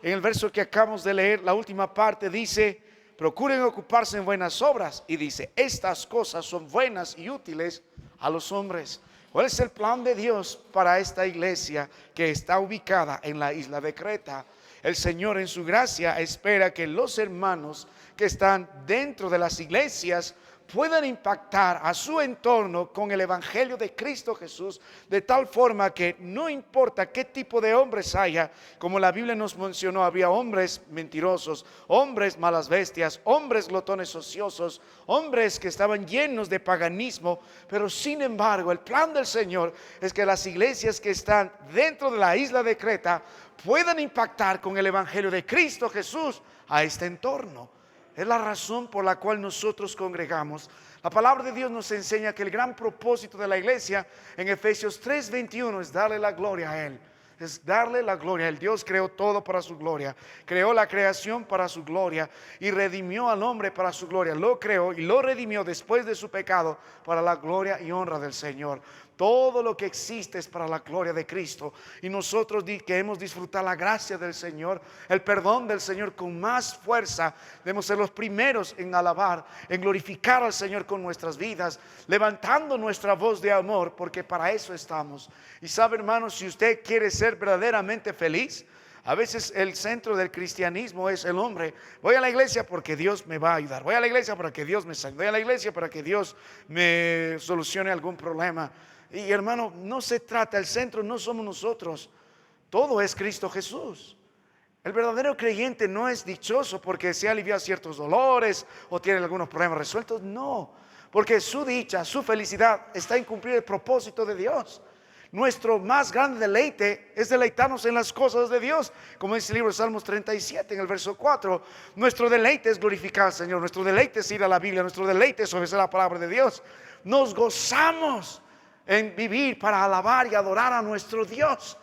en el verso que acabamos de leer, la última parte dice, procuren ocuparse en buenas obras. Y dice, estas cosas son buenas y útiles a los hombres. ¿Cuál es el plan de Dios para esta iglesia que está ubicada en la isla de Creta? El Señor en su gracia espera que los hermanos que están dentro de las iglesias puedan impactar a su entorno con el evangelio de Cristo Jesús, de tal forma que no importa qué tipo de hombres haya, como la Biblia nos mencionó, había hombres mentirosos, hombres malas bestias, hombres glotones ociosos, hombres que estaban llenos de paganismo, pero sin embargo el plan del Señor es que las iglesias que están dentro de la isla de Creta puedan impactar con el evangelio de Cristo Jesús a este entorno. Es la razón por la cual nosotros congregamos. La palabra de Dios nos enseña que el gran propósito de la iglesia en Efesios 3:21 es darle la gloria a Él. Es darle la gloria a Él. Dios creó todo para su gloria. Creó la creación para su gloria y redimió al hombre para su gloria. Lo creó y lo redimió después de su pecado para la gloria y honra del Señor. Todo lo que existe es para la gloria de Cristo. Y nosotros queremos disfrutar la gracia del Señor, el perdón del Señor con más fuerza. Debemos ser los primeros en alabar, en glorificar al Señor con nuestras vidas, levantando nuestra voz de amor, porque para eso estamos. Y sabe, hermanos, si usted quiere ser verdaderamente feliz, a veces el centro del cristianismo es el hombre. Voy a la iglesia porque Dios me va a ayudar. Voy a la iglesia para que Dios me salve. Voy a la iglesia para que Dios me solucione algún problema. Y hermano, no se trata, el centro no somos nosotros, todo es Cristo Jesús. El verdadero creyente no es dichoso porque se alivia ciertos dolores o tiene algunos problemas resueltos, no, porque su dicha, su felicidad está en cumplir el propósito de Dios. Nuestro más grande deleite es deleitarnos en las cosas de Dios, como dice el libro de Salmos 37 en el verso 4. Nuestro deleite es glorificar al Señor, nuestro deleite es ir a la Biblia, nuestro deleite es obedecer la palabra de Dios. Nos gozamos en vivir para alabar y adorar a nuestro Dios.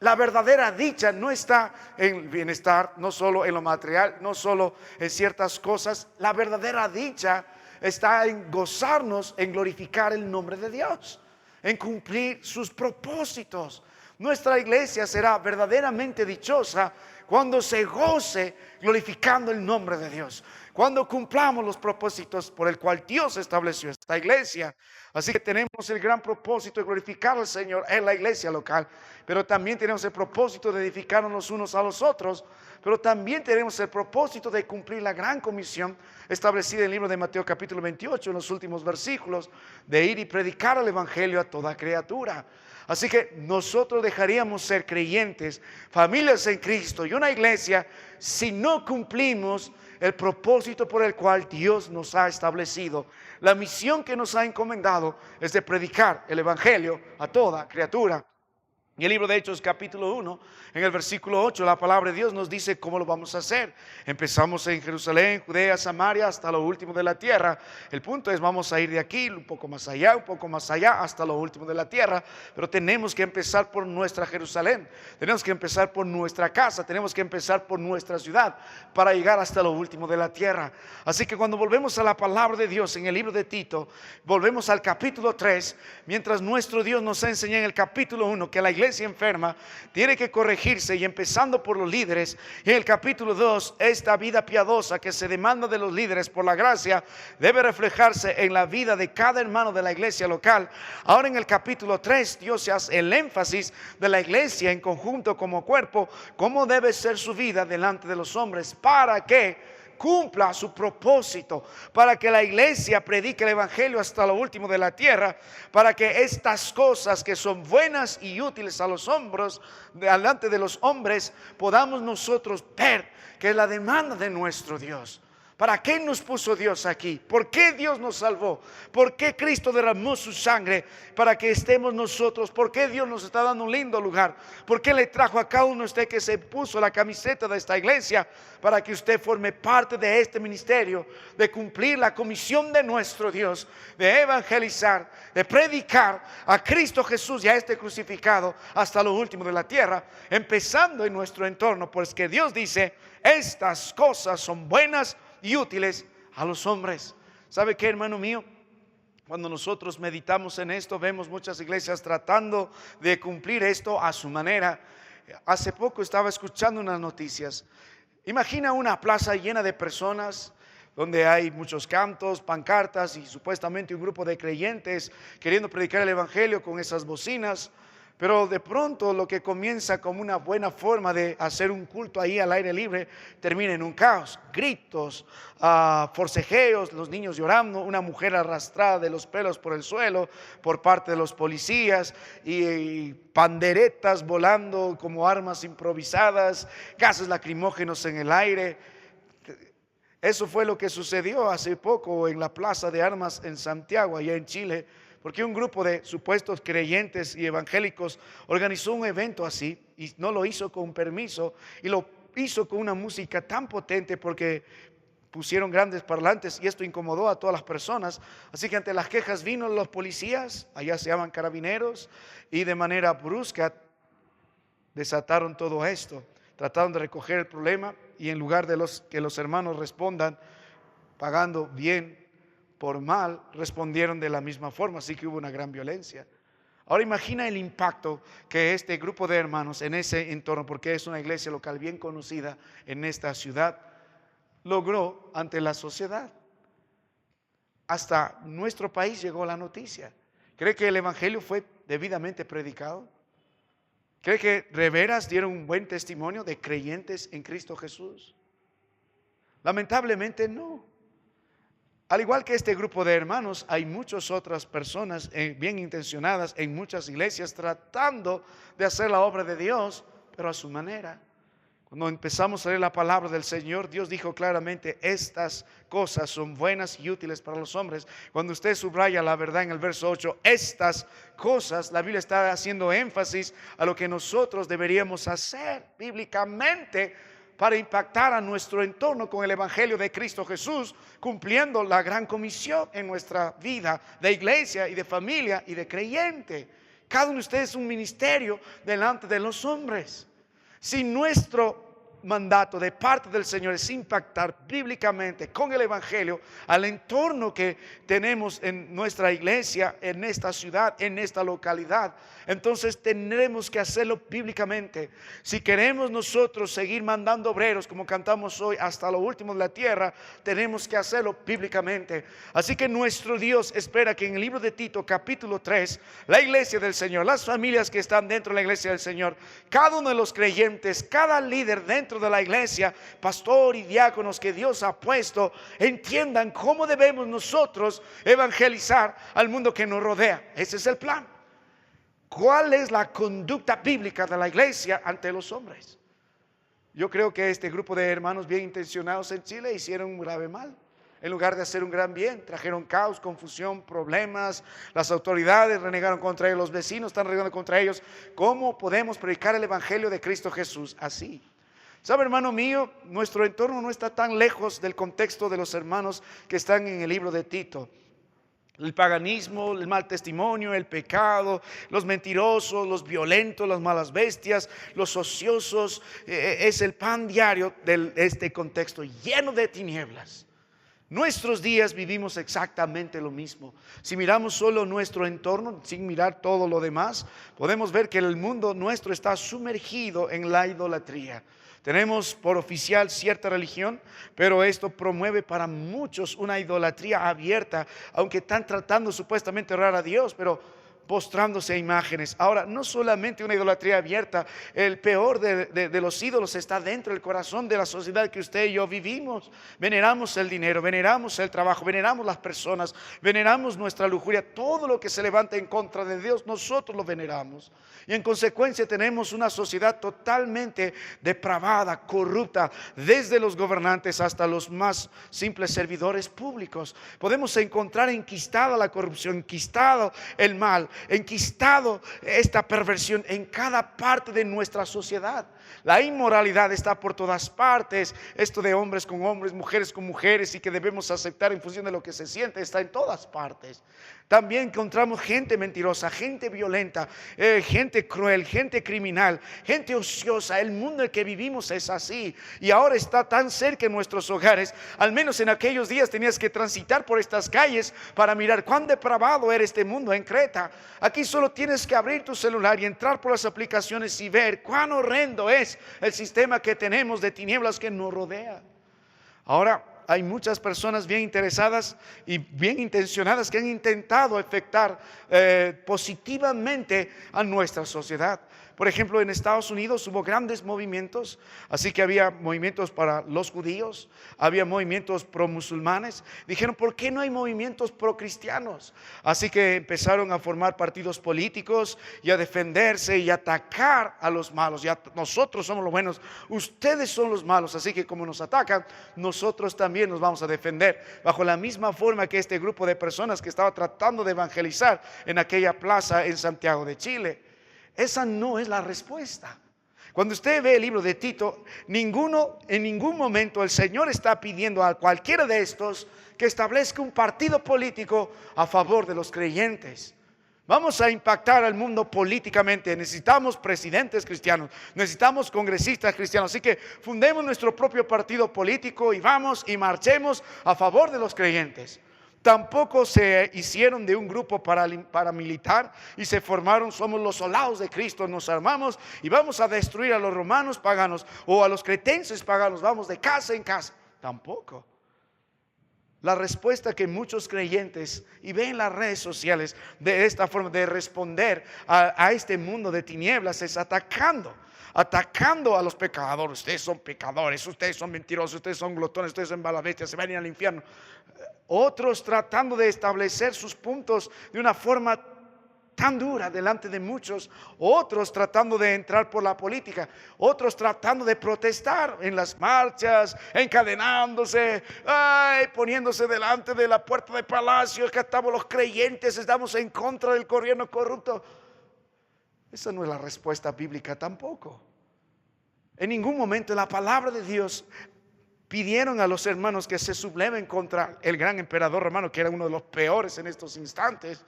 La verdadera dicha no está en bienestar, no solo en lo material, no solo en ciertas cosas. La verdadera dicha está en gozarnos, en glorificar el nombre de Dios, en cumplir sus propósitos. Nuestra iglesia será verdaderamente dichosa cuando se goce glorificando el nombre de Dios, cuando cumplamos los propósitos por el cual Dios estableció esta iglesia. Así que tenemos el gran propósito de glorificar al Señor en la iglesia local, pero también tenemos el propósito de edificarnos los unos a los otros, pero también tenemos el propósito de cumplir la gran comisión establecida en el libro de Mateo capítulo 28, en los últimos versículos, de ir y predicar el evangelio a toda criatura. Así que nosotros dejaríamos ser creyentes, familias en Cristo y una iglesia si no cumplimos el propósito por el cual Dios nos ha establecido. La misión que nos ha encomendado es de predicar el evangelio a toda criatura. En el libro de Hechos capítulo 1, en el versículo 8, la palabra de Dios nos dice cómo lo vamos a hacer. Empezamos en Jerusalén, Judea, Samaria, hasta lo último de la tierra. El punto es, vamos a ir de aquí un poco más allá, hasta lo último de la tierra. Pero tenemos que empezar por nuestra Jerusalén. Tenemos que empezar por nuestra casa. Tenemos que empezar por nuestra ciudad para llegar hasta lo último de la tierra. Así que cuando volvemos a la palabra de Dios en el libro de Tito, volvemos al capítulo 3, mientras nuestro Dios nos enseña en el capítulo 1 que la iglesia enferma tiene que corregirse, y empezando por los líderes. Y en el capítulo 2, esta vida piadosa que se demanda de los líderes por la gracia debe reflejarse en la vida de cada hermano de la iglesia local. Ahora en el capítulo 3, Dios hace el énfasis de la iglesia en conjunto como cuerpo, cómo debe ser su vida delante de los hombres para que cumpla su propósito, para que la iglesia predique el evangelio hasta lo último de la tierra, para que estas cosas que son buenas y útiles a los hombres, delante de los hombres, podamos nosotros ver que es la demanda de nuestro Dios. ¿Para qué nos puso Dios aquí? ¿Por qué Dios nos salvó? ¿Por qué Cristo derramó su sangre para que estemos nosotros? ¿Por qué Dios nos está dando un lindo lugar? ¿Por qué le trajo a cada uno de ustedes que se puso la camiseta de esta iglesia? Para que usted forme parte de este ministerio, de cumplir la comisión de nuestro Dios, de evangelizar, de predicar a Cristo Jesús y a este crucificado hasta lo último de la tierra, empezando en nuestro entorno, pues que Dios dice, estas cosas son buenas y útiles a los hombres. ¿Sabe qué, hermano mío? Cuando nosotros meditamos en esto, vemos muchas iglesias tratando de cumplir esto a su manera. Hace poco estaba escuchando unas noticias. Imagina una plaza llena de personas donde hay muchos cantos, pancartas y supuestamente un grupo de creyentes queriendo predicar el evangelio con esas bocinas. Pero de pronto lo que comienza como una buena forma de hacer un culto ahí al aire libre termina en un caos, gritos, forcejeos, los niños llorando, una mujer arrastrada de los pelos por el suelo por parte de los policías y panderetas volando como armas improvisadas, gases lacrimógenos en el aire. Eso fue lo que sucedió hace poco en la Plaza de Armas en Santiago, allá en Chile, porque un grupo de supuestos creyentes y evangélicos organizó un evento así y no lo hizo con permiso y lo hizo con una música tan potente porque pusieron grandes parlantes y esto incomodó a todas las personas. Así que ante las quejas vino los policías, allá se llaman carabineros, y de manera brusca desataron todo esto. Trataron de recoger el problema y en lugar de que los hermanos respondan pagando bien por mal, respondieron de la misma forma, así que hubo una gran violencia. Ahora imagina el impacto que este grupo de hermanos en ese entorno, porque es una iglesia local bien conocida en esta ciudad, logró ante la sociedad. Hasta nuestro país llegó la noticia. ¿Cree que el evangelio fue debidamente predicado? ¿Cree que de veras dieron un buen testimonio de creyentes en Cristo Jesús? Lamentablemente no. Al igual que este grupo de hermanos, hay muchas otras personas bien intencionadas en muchas iglesias tratando de hacer la obra de Dios, pero a su manera. Cuando empezamos a leer la palabra del Señor, Dios dijo claramente, estas cosas son buenas y útiles para los hombres. Cuando usted subraya la verdad en el verso 8, estas cosas, la Biblia está haciendo énfasis a lo que nosotros deberíamos hacer bíblicamente para impactar a nuestro entorno con el evangelio de Cristo Jesús, cumpliendo la gran comisión en nuestra vida de iglesia y de familia y de creyente. Cada uno de ustedes es un ministerio delante de los hombres. Si nuestro mandato de parte del Señor es impactar bíblicamente con el evangelio al entorno que tenemos en nuestra iglesia, en esta ciudad, en esta localidad, entonces tendremos que hacerlo bíblicamente. Si queremos nosotros seguir mandando obreros como cantamos hoy hasta lo último de la tierra, tenemos que hacerlo bíblicamente. Así que nuestro Dios espera que en el libro de Tito capítulo 3, la iglesia del Señor, las familias que están dentro de la iglesia del Señor, cada uno de los creyentes, cada líder dentro de la iglesia, pastor y diáconos que Dios ha puesto, entiendan cómo debemos nosotros evangelizar al mundo que nos rodea. Ese es el plan. ¿Cuál es la conducta bíblica de la iglesia ante los hombres? Yo creo que este grupo de hermanos bien intencionados en Chile hicieron un grave mal. En lugar de hacer un gran bien, trajeron caos, confusión, problemas. Las autoridades renegaron contra ellos, los vecinos están renegando contra ellos. ¿Cómo podemos predicar el evangelio de Cristo Jesús así? ¿Sabe, hermano mío? Nuestro entorno no está tan lejos del contexto de los hermanos que están en el libro de Tito. El paganismo, el mal testimonio, el pecado, los mentirosos, los violentos, las malas bestias, los ociosos, es el pan diario de este contexto lleno de tinieblas. Nuestros días vivimos exactamente lo mismo. Si miramos solo nuestro entorno, sin mirar todo lo demás, podemos ver que el mundo nuestro está sumergido en la idolatría. Tenemos por oficial cierta religión, pero esto promueve para muchos una idolatría abierta, aunque están tratando supuestamente de orar a Dios, pero postrándose a imágenes. Ahora, no solamente una idolatría abierta, el peor de los ídolos está dentro del corazón de la sociedad que usted y yo vivimos. Veneramos el dinero, veneramos el trabajo, veneramos las personas, veneramos nuestra lujuria. Todo lo que se levanta en contra de Dios, nosotros lo veneramos. Y en consecuencia tenemos una sociedad totalmente depravada, corrupta, desde los gobernantes hasta los más simples servidores públicos. Podemos encontrar enquistada la corrupción, enquistado el mal, enquistado esta perversión en cada parte de nuestra sociedad. La inmoralidad está por todas partes. Esto de hombres con hombres, mujeres con mujeres y que debemos aceptar en función de lo que se siente, está en todas partes. También encontramos gente mentirosa, gente violenta, gente cruel, gente criminal, gente ociosa. El mundo en el que vivimos es así y ahora está tan cerca en nuestros hogares. Al menos en aquellos días tenías que transitar por estas calles para mirar cuán depravado era este mundo en Creta. Aquí solo tienes que abrir tu celular y entrar por las aplicaciones y ver cuán horrendo es el sistema que tenemos de tinieblas que nos rodea. Ahora hay muchas personas bien interesadas y bien intencionadas que han intentado afectar positivamente a nuestra sociedad. Por ejemplo, en Estados Unidos hubo grandes movimientos, así que había movimientos para los judíos, había movimientos pro musulmanes. Dijeron, ¿por qué no hay movimientos pro cristianos? Así que empezaron a formar partidos políticos y a defenderse y atacar a los malos. Ya nosotros somos los buenos, ustedes son los malos, así que como nos atacan, nosotros también nos vamos a defender. Bajo la misma forma que este grupo de personas que estaba tratando de evangelizar en aquella plaza en Santiago de Chile. Esa no es la respuesta. Cuando usted ve el libro de Tito, en ningún momento el Señor está pidiendo a cualquiera de estos que establezca un partido político a favor de los creyentes. Vamos a impactar al mundo políticamente. Necesitamos presidentes cristianos, necesitamos congresistas cristianos. Así que fundemos nuestro propio partido político y vamos y marchemos a favor de los creyentes. Tampoco se hicieron de un grupo paramilitar y se formaron, somos los soldados de Cristo, nos armamos y vamos a destruir a los romanos paganos o a los cretenses paganos, vamos de casa en casa. Tampoco. La respuesta que muchos creyentes y ven las redes sociales de esta forma de responder a este mundo de tinieblas es atacando a los pecadores. Ustedes son pecadores, ustedes son mentirosos, ustedes son glotones, ustedes son balabestias, se van a ir al infierno. Otros tratando de establecer sus puntos de una forma tan dura delante de muchos, otros tratando de entrar por la política, otros tratando de protestar en las marchas, encadenándose, poniéndose delante de la puerta del palacio, que estamos los creyentes, estamos en contra del gobierno corrupto. Esa no es la respuesta bíblica tampoco. En ningún momento en la palabra de Dios pidieron a los hermanos que se subleven contra el gran emperador romano, que era uno de los peores en estos instantes,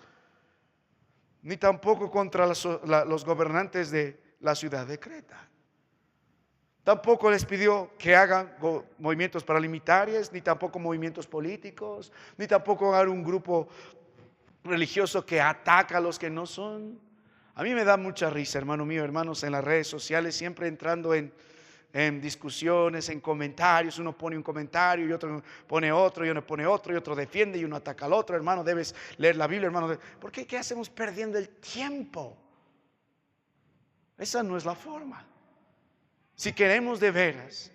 ni tampoco contra los gobernantes de la ciudad de Creta. Tampoco les pidió que hagan movimientos paramilitares, ni tampoco movimientos políticos, ni tampoco hagan un grupo religioso que ataca a los que no son. A mí me da mucha risa, hermano mío, hermanos, en las redes sociales, siempre entrando en discusiones, en comentarios. Uno pone un comentario y otro pone otro y uno pone otro y otro defiende y uno ataca al otro. Hermano, debes leer la Biblia, hermano. ¿Por qué? ¿Qué hacemos perdiendo el tiempo? Esa no es la forma. Si queremos de veras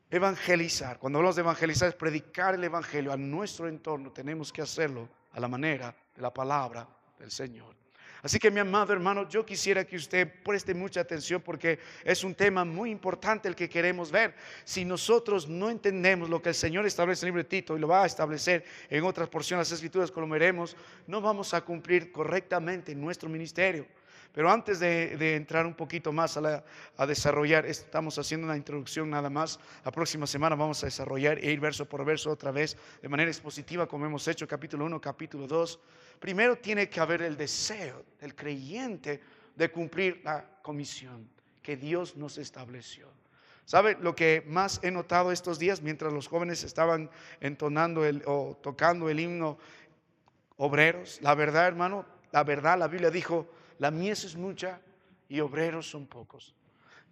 evangelizar, cuando hablamos de evangelizar es predicar el evangelio a nuestro entorno, tenemos que hacerlo a la manera de la palabra del Señor. Así que mi amado hermano, yo quisiera que usted preste mucha atención porque es un tema muy importante el que queremos ver. Si nosotros no entendemos lo que el Señor establece en el libro de Tito y lo va a establecer en otras porciones de las Escrituras, como veremos, no vamos a cumplir correctamente nuestro ministerio. Pero antes de entrar un poquito más a desarrollar, estamos haciendo una introducción nada más. La próxima semana vamos a desarrollar e ir verso por verso otra vez de manera expositiva como hemos hecho capítulo 1, capítulo 2. Primero tiene que haber el deseo del creyente de cumplir la comisión que Dios nos estableció. ¿Sabe lo que más he notado estos días mientras los jóvenes estaban entonando o tocando el himno obreros? La verdad, hermano, la Biblia dijo: la mies es mucha y obreros son pocos.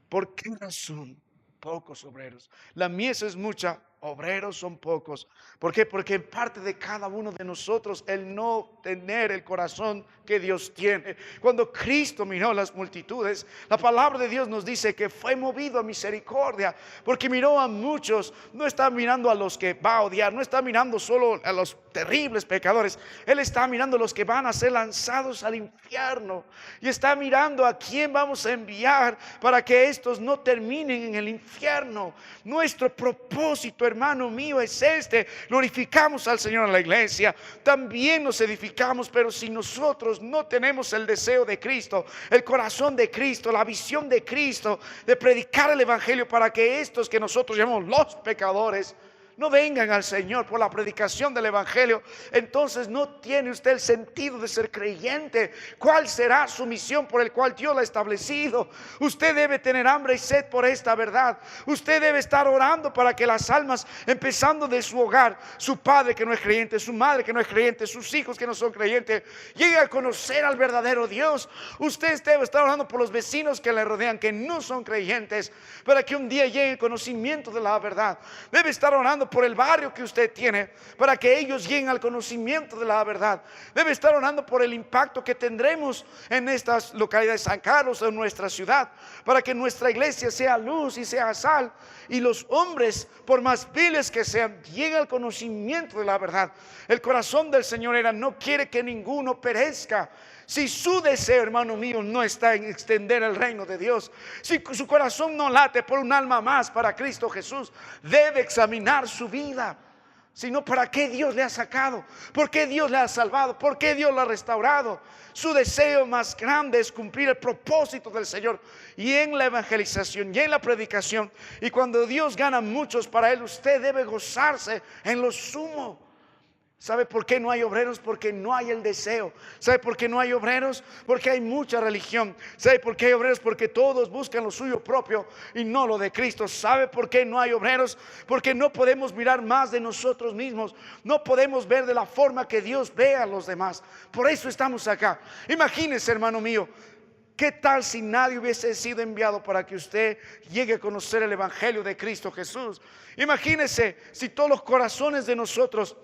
¿Por qué razón pocos obreros? La mies es mucha, obreros son pocos. ¿Por qué? Porque en parte de cada uno de nosotros el no tener el corazón que Dios tiene. Cuando Cristo miró las multitudes, la palabra de Dios nos dice que fue movido a misericordia, porque miró a muchos. No está mirando a los que va a odiar, no está mirando solo a los terribles pecadores. Él está mirando a los que van a ser lanzados al infierno, y está mirando a quién vamos a enviar para que estos no terminen en el infierno. Nuestro propósito, hermano mío, es este. Glorificamos al Señor en la iglesia, también nos edificamos, pero si nosotros no tenemos el deseo de Cristo, el corazón de Cristo, la visión de Cristo, de predicar el evangelio para que estos que nosotros llamamos los pecadores no vengan al Señor por la predicación del evangelio, entonces no tiene usted el sentido de ser creyente. ¿Cuál será su misión por el cual Dios la ha establecido? Usted debe tener hambre y sed por esta verdad. Usted debe estar orando para que las almas, empezando de su hogar, su padre que no es creyente, su madre que no es creyente, sus hijos que no son creyentes, lleguen a conocer al verdadero Dios. Usted debe estar orando por los vecinos que le rodean, que no son creyentes, para que un día llegue el conocimiento de la verdad. Debe estar orando por el barrio que usted tiene, para que ellos lleguen al conocimiento de la verdad. Debe estar orando por el impacto que tendremos en estas localidades de San Carlos, en nuestra ciudad, para que nuestra iglesia sea luz y sea sal, y los hombres, por más viles que sean, lleguen al conocimiento de la verdad. El corazón del Señor no quiere que ninguno perezca. Si su deseo, hermano mío, no está en extender el reino de Dios, si su corazón no late por un alma más para Cristo Jesús, debe examinar su vida. Sino, ¿para qué Dios le ha sacado? ¿Por qué Dios le ha salvado? ¿Por qué Dios lo ha restaurado? Su deseo más grande es cumplir el propósito del Señor, y en la evangelización y en la predicación. Y cuando Dios gana muchos para Él, usted debe gozarse en lo sumo. ¿Sabe por qué no hay obreros? Porque no hay el deseo. ¿Sabe por qué no hay obreros? Porque hay mucha religión. ¿Sabe por qué hay obreros? Porque todos buscan lo suyo propio y no lo de Cristo. ¿Sabe por qué no hay obreros? Porque no podemos mirar más de nosotros mismos. No podemos ver de la forma que Dios ve a los demás. Por eso estamos acá. Imagínese, hermano mío, ¿qué tal si nadie hubiese sido enviado para que usted llegue a conocer el evangelio de Cristo Jesús? Imagínese si todos los corazones de nosotros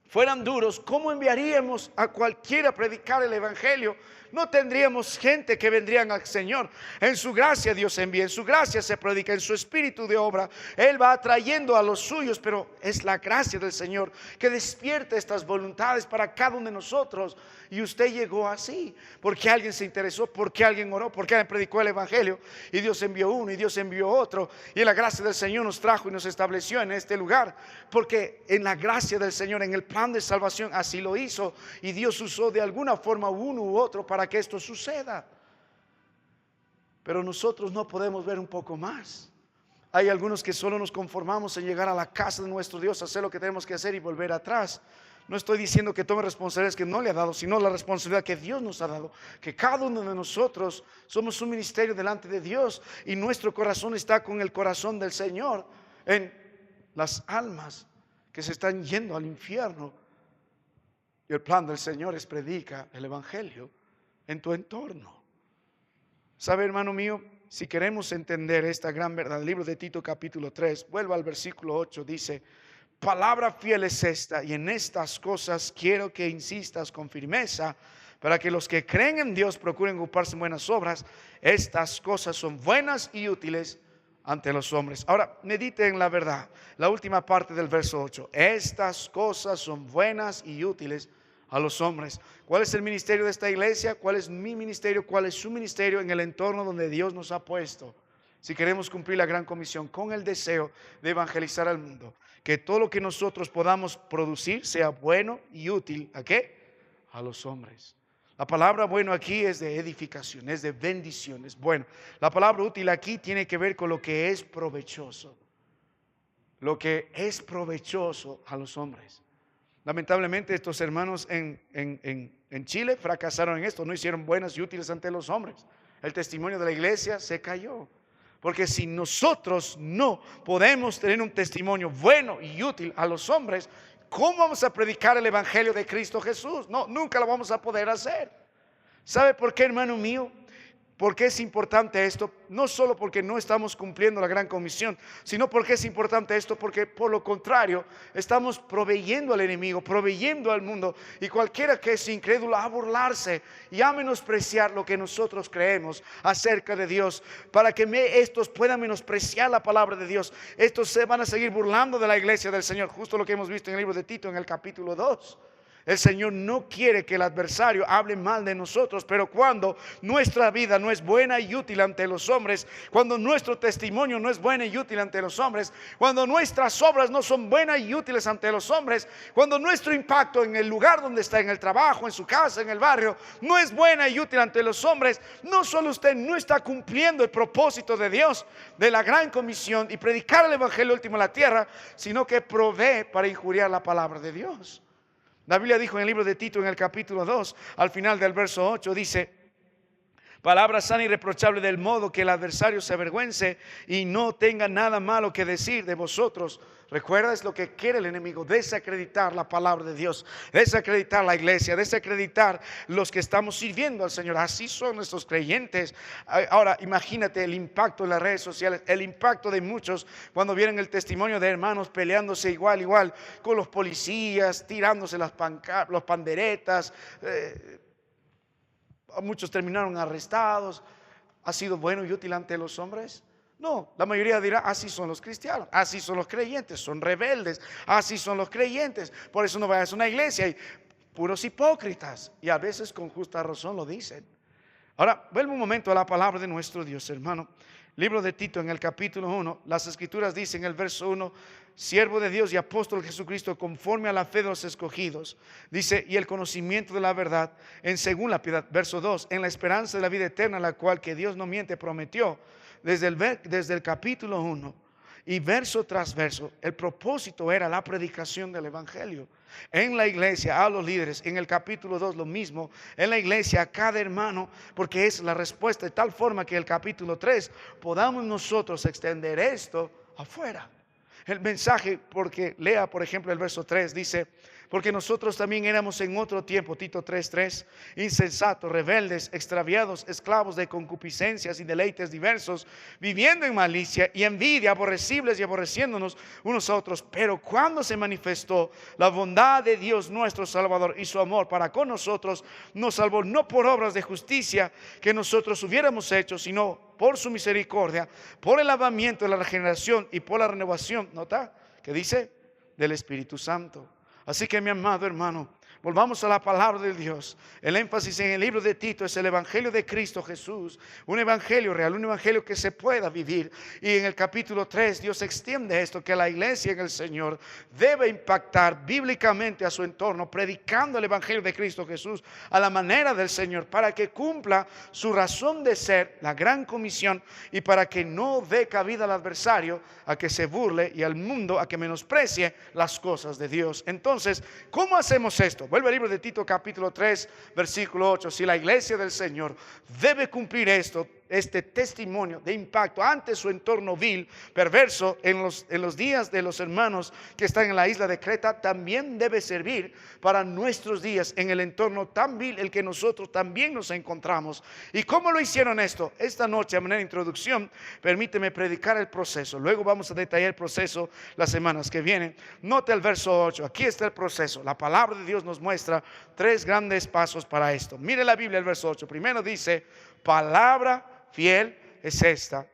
fueran duros. ¿Cómo enviaríamos a cualquiera a predicar el evangelio? No tendríamos gente que vendrían al Señor. En su gracia Dios envía, en su gracia se predica, en su espíritu de obra Él va atrayendo a los suyos. Pero es la gracia del Señor que despierta estas voluntades para cada uno de nosotros. Y usted llegó así porque alguien se interesó, porque alguien oró, porque alguien predicó el evangelio, y Dios envió uno y Dios envió otro, y la gracia del Señor nos trajo y nos estableció en este lugar, porque en la gracia del Señor, en el plan de salvación, así lo hizo. Y Dios usó de alguna forma uno u otro para que esto suceda. Pero nosotros no podemos ver un poco más. Hay algunos que solo nos conformamos en llegar a la casa de nuestro Dios, hacer lo que tenemos que hacer y volver atrás. No estoy diciendo que tome responsabilidades que no le ha dado, sino la responsabilidad que Dios nos ha dado. Que cada uno de nosotros somos un ministerio delante de Dios, y nuestro corazón está con el corazón del Señor en las almas que se están yendo al infierno. Y el plan del Señor es predica el evangelio en tu entorno. ¿Sabe, hermano mío? Si queremos entender esta gran verdad, el libro de Tito capítulo 3, vuelva al versículo 8, dice: palabra fiel es esta, y en estas cosas quiero que insistas con firmeza, para que los que creen en Dios procuren ocuparse en buenas obras. Estas cosas son buenas y útiles ante los hombres. Ahora, medite en la verdad, la última parte del verso 8. Estas cosas son buenas y útiles a los hombres. ¿Cuál es el ministerio de esta iglesia? ¿Cuál es mi ministerio? ¿Cuál es su ministerio en el entorno donde Dios nos ha puesto? Si queremos cumplir la gran comisión con el deseo de evangelizar al mundo, que todo lo que nosotros podamos producir sea bueno y útil. ¿A qué? A los hombres. La palabra bueno aquí es de edificación, es de bendiciones. Bueno, la palabra útil aquí tiene que ver con lo que es provechoso. Lo que es provechoso a los hombres. Lamentablemente estos hermanos en Chile fracasaron en esto, no hicieron buenas y útiles ante los hombres. El testimonio de la iglesia se cayó. Porque si nosotros no podemos tener un testimonio bueno y útil a los hombres, ¿cómo vamos a predicar el evangelio de Cristo Jesús? No, nunca lo vamos a poder hacer. ¿Sabe por qué, hermano mío? ¿Por qué es importante esto? No solo porque no estamos cumpliendo la gran comisión, sino porque es importante esto, porque por lo contrario estamos proveyendo al enemigo, proveyendo al mundo, y cualquiera que es incrédulo a burlarse y a menospreciar lo que nosotros creemos acerca de Dios, para que estos puedan menospreciar la palabra de Dios. Estos se van a seguir burlando de la iglesia del Señor, justo lo que hemos visto en el libro de Tito en el capítulo 2. El Señor no quiere que el adversario hable mal de nosotros, pero cuando nuestra vida no es buena y útil ante los hombres, cuando nuestro testimonio no es bueno y útil ante los hombres, cuando nuestras obras no son buenas y útiles ante los hombres, cuando nuestro impacto en el lugar donde está, en el trabajo, en su casa, en el barrio, no es buena y útil ante los hombres, no solo usted no está cumpliendo el propósito de Dios, de la gran comisión y predicar el evangelio último en la tierra, sino que provee para injuriar la palabra de Dios. La Biblia dijo en el libro de Tito, en el capítulo 2, al final del verso 8, dice: palabra sana y irreprochable, del modo que el adversario se avergüence y no tenga nada malo que decir de vosotros. Recuerda, es lo que quiere el enemigo: desacreditar la palabra de Dios, desacreditar la iglesia, desacreditar los que estamos sirviendo al Señor. Así son nuestros creyentes. Ahora imagínate el impacto en las redes sociales, el impacto de muchos cuando vieron el testimonio de hermanos peleándose igual con los policías, tirándose las panderetas. Muchos terminaron arrestados. ¿Ha sido bueno y útil ante los hombres? No, la mayoría dirá: así son los cristianos, así son los creyentes, son rebeldes, así son los creyentes, por eso no vayas a una iglesia. Hay puros hipócritas, y a veces con justa razón lo dicen. Ahora, vuelvo un momento a la palabra de nuestro Dios, hermano. Libro de Tito, en el capítulo 1, las escrituras dicen en el verso 1: siervo de Dios y apóstol de Jesucristo, conforme a la fe de los escogidos, dice, y el conocimiento de la verdad, en según la piedad. Verso 2: en la esperanza de la vida eterna, la cual, que Dios no miente, prometió. Desde el capítulo 1 y verso tras verso, el propósito era la predicación del evangelio en la iglesia, a los líderes. En el capítulo 2 lo mismo, en la iglesia, a cada hermano, porque es la respuesta, de tal forma que el capítulo 3 podamos nosotros extender esto afuera. El mensaje, porque lea por ejemplo el verso 3, dice: porque nosotros también éramos en otro tiempo, Tito 3:3, insensatos, rebeldes, extraviados, esclavos de concupiscencias y deleites diversos, viviendo en malicia y envidia, aborrecibles y aborreciéndonos unos a otros. Pero cuando se manifestó la bondad de Dios nuestro Salvador y su amor para con nosotros, nos salvó no por obras de justicia que nosotros hubiéramos hecho, sino por su misericordia, por el lavamiento de la regeneración y por la renovación, ¿nota? ¿Qué dice? Del Espíritu Santo. Así que, mi amado hermano, volvamos a la palabra de Dios. El énfasis en el libro de Tito es el evangelio de Cristo Jesús, un evangelio real, un evangelio que se pueda vivir. Y en el capítulo 3 Dios extiende esto, que la iglesia en el Señor debe impactar bíblicamente a su entorno, predicando el evangelio de Cristo Jesús a la manera del Señor, para que cumpla su razón de ser, la gran comisión, y para que no dé cabida al adversario a que se burle y al mundo a que menosprecie las cosas de Dios. Entonces, ¿cómo hacemos esto? Vuelve al libro de Tito capítulo 3 versículo 8. Si la iglesia del Señor debe cumplir esto, este testimonio de impacto ante su entorno vil, perverso, en los días de los hermanos que están en la isla de Creta, también debe servir para nuestros días en el entorno tan vil el que nosotros también nos encontramos. ¿Y cómo lo hicieron esto? Esta noche, a manera de introducción, permíteme predicar el proceso. Luego vamos a detallar el proceso las semanas que vienen. Note el verso 8. Aquí está el proceso. La palabra de Dios nos muestra 3 grandes pasos para esto. Mire la Biblia, el verso 8. Primero dice: palabra fiel es esta,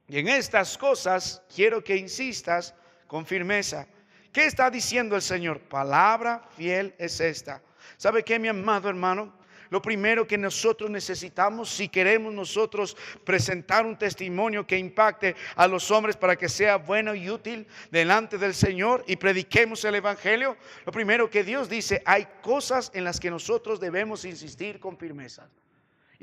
y en estas cosas quiero que insistas con firmeza. ¿Qué está diciendo el Señor? Palabra fiel es esta. ¿Sabe qué, mi amado hermano? Lo primero que nosotros necesitamos, si queremos nosotros presentar un testimonio que impacte a los hombres para que sea bueno y útil delante del Señor y prediquemos el evangelio, lo primero que Dios dice: hay cosas en las que nosotros debemos insistir con firmeza.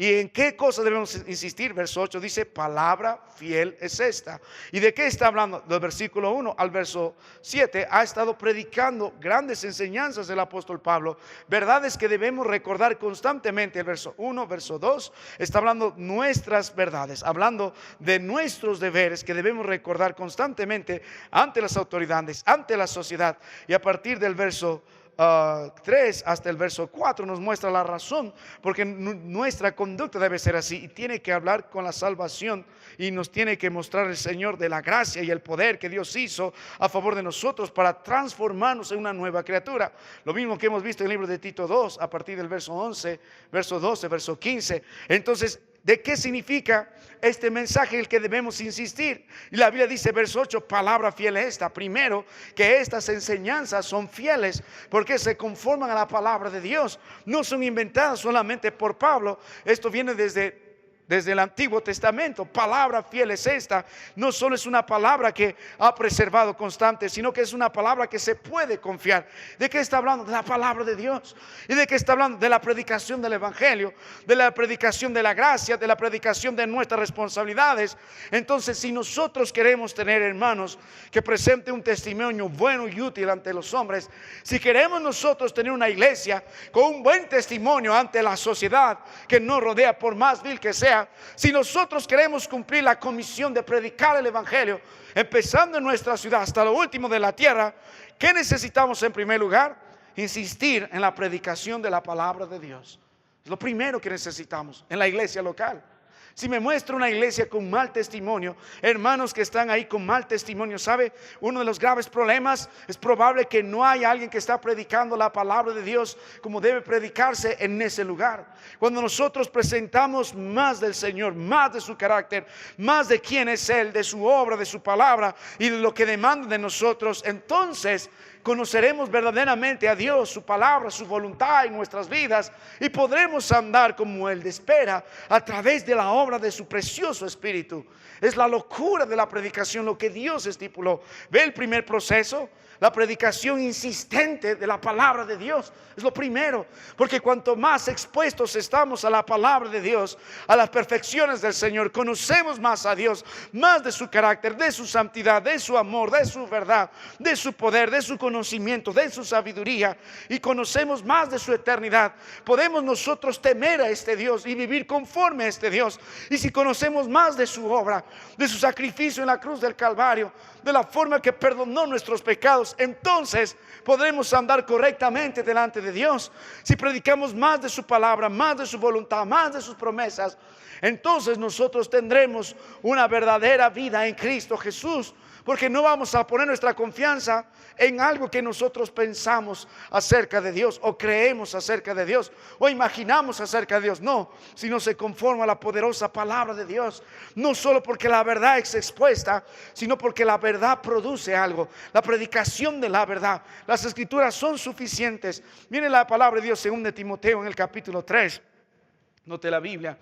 ¿Y en qué cosa debemos insistir? Verso 8 dice: palabra fiel es esta. ¿Y de qué está hablando? Del versículo 1 al verso 7 ha estado predicando grandes enseñanzas del apóstol Pablo, verdades que debemos recordar constantemente. El verso 1, verso 2 está hablando nuestras verdades, hablando de nuestros deberes que debemos recordar constantemente ante las autoridades, ante la sociedad. Y a partir del verso 3 hasta el verso 4 nos muestra la razón porque nuestra conducta debe ser así, y tiene que hablar con la salvación, y nos tiene que mostrar el Señor de la gracia y el poder que Dios hizo a favor de nosotros para transformarnos en una nueva criatura. Lo mismo que hemos visto en el libro de Tito 2 a partir del verso 11, verso 12, verso 15. Entonces ¿de qué significa este mensaje el que debemos insistir? Y la Biblia dice, verso 8, palabra fiel esta. Primero, que estas enseñanzas son fieles porque se conforman a la palabra de Dios. No son inventadas solamente por Pablo. Esto viene desde el Antiguo Testamento. Palabra fiel es esta. No solo es una palabra que ha preservado constante, sino que es una palabra que se puede confiar. ¿De qué está hablando? De la palabra de Dios. ¿Y de qué está hablando? De la predicación del Evangelio, de la predicación de la gracia, de la predicación de nuestras responsabilidades. Entonces, si nosotros queremos tener, hermanos, que presente un testimonio bueno y útil ante los hombres, si queremos nosotros tener una iglesia con un buen testimonio ante la sociedad que nos rodea, por más vil que sea, si nosotros queremos cumplir la comisión de predicar el Evangelio, empezando en nuestra ciudad hasta lo último de la tierra, ¿qué necesitamos en primer lugar? Insistir en la predicación de la palabra de Dios. Es lo primero que necesitamos en la iglesia local. Si me muestra una iglesia con mal testimonio, hermanos que están ahí con mal testimonio, ¿sabe? Uno de los graves problemas es probable que no haya alguien que está predicando la palabra de Dios como debe predicarse en ese lugar. Cuando nosotros presentamos más del Señor, más de su carácter, más de quién es Él, de su obra, de su palabra y de lo que demanda de nosotros, entonces conoceremos verdaderamente a Dios, su palabra, su voluntad en nuestras vidas, y podremos andar como Él espera a través de la obra de su precioso Espíritu. Es la locura de la predicación lo que Dios estipuló. Ve el primer proceso, la predicación insistente de la palabra de Dios. Es lo primero, porque cuanto más expuestos estamos a la palabra de Dios, a las perfecciones del Señor, conocemos más a Dios, más de su carácter, de su santidad, de su amor, de su verdad, de su poder, de su conocimiento, de su sabiduría, y conocemos más de su eternidad. Podemos nosotros temer a este Dios y vivir conforme a este Dios. Y si conocemos más de su obra, de su sacrificio en la cruz del Calvario, de la forma que perdonó nuestros pecados, entonces podremos andar correctamente delante de Dios. Si predicamos más de su palabra, más de su voluntad, más de sus promesas, entonces nosotros tendremos una verdadera vida en Cristo Jesús, porque no vamos a poner nuestra confianza en algo que nosotros pensamos acerca de Dios, o creemos acerca de Dios, o imaginamos acerca de Dios. No, sino se conforma a la poderosa palabra de Dios. No solo porque la verdad es expuesta, sino porque la verdad produce algo. La predicación de la verdad. Las escrituras son suficientes. Miren la palabra de Dios según de Timoteo en el capítulo 3. Note la Biblia.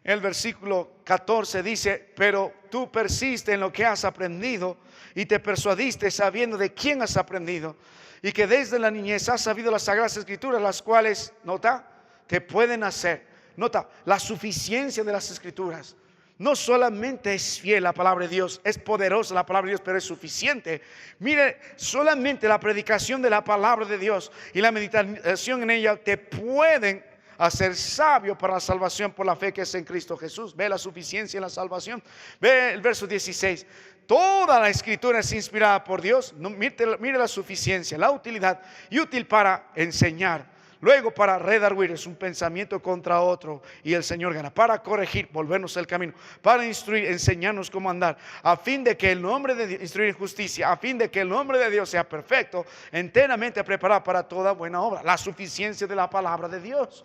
El versículo 14 dice: pero tú persiste en lo que has aprendido y te persuadiste sabiendo de quién has aprendido, y que desde la niñez has sabido las sagradas escrituras, las cuales, nota, te pueden hacer. Nota, la suficiencia de las escrituras. No solamente es fiel la palabra de Dios, es poderosa la palabra de Dios, pero es suficiente. Mire, solamente la predicación de la palabra de Dios y la meditación en ella te pueden hacer sabio para la salvación por la fe que es en Cristo Jesús. Ve la suficiencia en la salvación. Ve el verso 16. Toda la escritura es inspirada por Dios. No, mire la suficiencia, la utilidad, y útil para enseñar. Luego para redarguir, es un pensamiento contra otro, y el Señor gana. Para corregir, volvernos el camino. Para instruir, enseñarnos cómo andar, a fin de que el nombre de Dios, instruir en justicia, a fin de que el nombre de Dios sea perfecto, enteramente preparado para toda buena obra. La suficiencia de la palabra de Dios.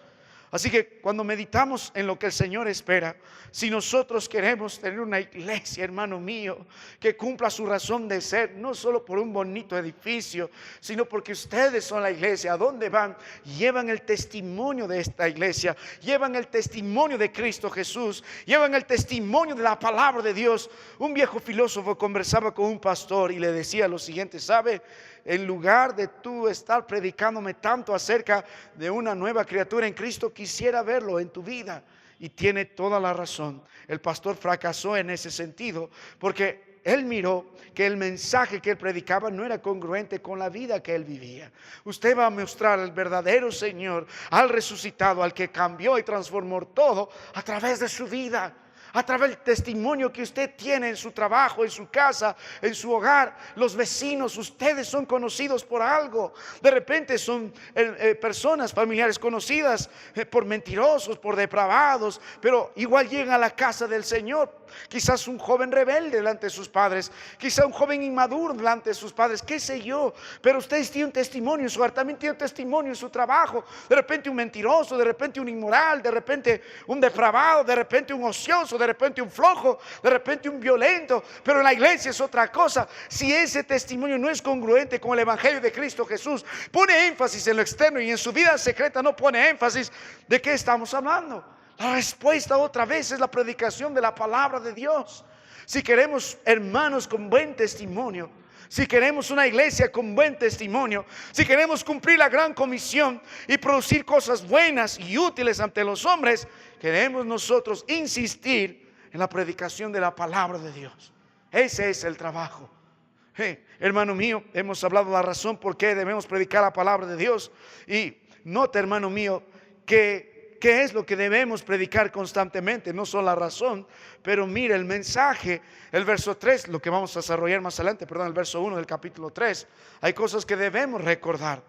Así que cuando meditamos en lo que el Señor espera, si nosotros queremos tener una iglesia, hermano mío, que cumpla su razón de ser, no solo por un bonito edificio, sino porque ustedes son la iglesia. ¿A dónde van? Llevan el testimonio de esta iglesia, llevan el testimonio de Cristo Jesús, llevan el testimonio de la palabra de Dios. Un viejo filósofo conversaba con un pastor y le decía lo siguiente: ¿sabe? En lugar de tú estar predicándome tanto acerca de una nueva criatura en Cristo, quisiera verlo en tu vida. Y tiene toda la razón. El pastor fracasó en ese sentido, porque él miró que el mensaje que él predicaba no era congruente con la vida que él vivía. Usted va a mostrar al verdadero Señor, al resucitado, al que cambió y transformó todo a través de su vida, a través del testimonio que usted tiene en su trabajo, en su casa, en su hogar. Los vecinos, ustedes son conocidos por algo. De repente son personas, familiares conocidas por mentirosos, por depravados, pero igual llegan a la casa del Señor quizás un joven rebelde delante de sus padres, quizás un joven inmaduro delante de sus padres, qué sé yo, pero usted tiene un testimonio en su hogar, también tiene un testimonio en su trabajo, de repente un mentiroso, de repente un inmoral, de repente un depravado, de repente un ocioso, de repente un flojo, de repente un violento, pero en la iglesia es otra cosa. Si ese testimonio no es congruente con el evangelio de Cristo Jesús, pone énfasis en lo externo y en su vida secreta no pone énfasis, ¿de qué estamos hablando? La respuesta otra vez es la predicación de la palabra de Dios. Si queremos hermanos con buen testimonio, si queremos una iglesia con buen testimonio, si queremos cumplir la gran comisión y producir cosas buenas y útiles ante los hombres, queremos nosotros insistir en la predicación de la palabra de Dios. Ese es el trabajo. Hermano mío, hemos hablado de la razón por qué debemos predicar la palabra de Dios. Y nota, hermano mío, que ¿qué es lo que debemos predicar constantemente? No solo la razón, pero mira el mensaje, el verso 3, lo que vamos a desarrollar más adelante, perdón, el verso 1 del capítulo 3. Hay cosas que debemos recordar.